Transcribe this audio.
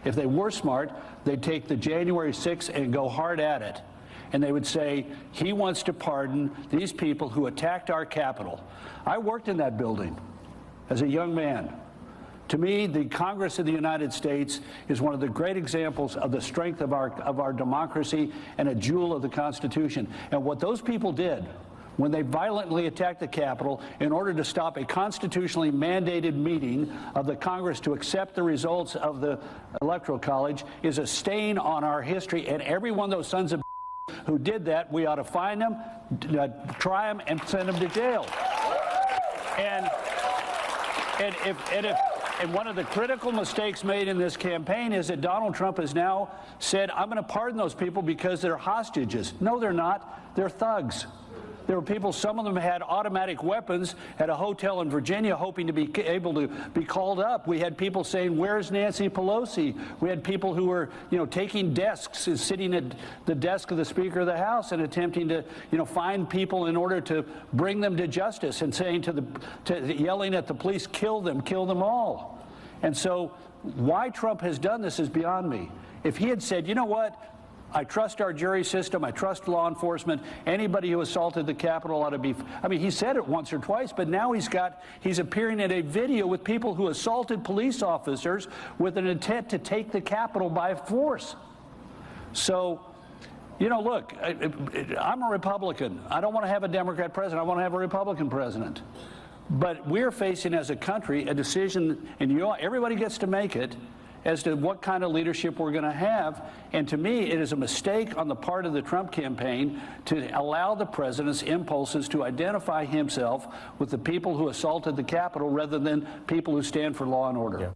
If they were smart, they'd take the January 6th and go hard at it. And they would say, he wants to pardon these people who attacked our Capitol. I worked in that building as a young man. To me, the Congress of the United States is one of the great examples of the strength of our democracy and a jewel of the Constitution. And what those people did when they violently attacked the Capitol in order to stop a constitutionally mandated meeting of the Congress to accept the results of the Electoral College is a stain on our history. And every one of those sons of who did that, we ought to find them, try them, and send them to jail. And one of the critical mistakes made in this campaign is that Donald Trump has now said, I'm going to pardon those people because they're hostages. No, they're not. They're thugs. There were people, some of them had automatic weapons at a hotel in Virginia hoping to be able to be called up. We had people saying, where's Nancy Pelosi? We had people who were, taking desks and sitting at the desk of the Speaker of the House and attempting to, find people in order to bring them to justice and saying yelling at the police, kill them all. And so why Trump has done this is beyond me. If he had said, you know what? I trust our jury system. I trust law enforcement. Anybody who assaulted the Capitol ought to be. I mean, he said it once or twice, but now he's appearing in a video with people who assaulted police officers with an intent to take the Capitol by force. So, look, I'm a Republican. I don't want to have a Democrat president. I want to have a Republican president. But we're facing as a country a decision, and everybody gets to make it, as to what kind of leadership we're going to have. And to me, it is a mistake on the part of the Trump campaign to allow the president's impulses to identify himself with the people who assaulted the Capitol rather than people who stand for law and order. Yeah.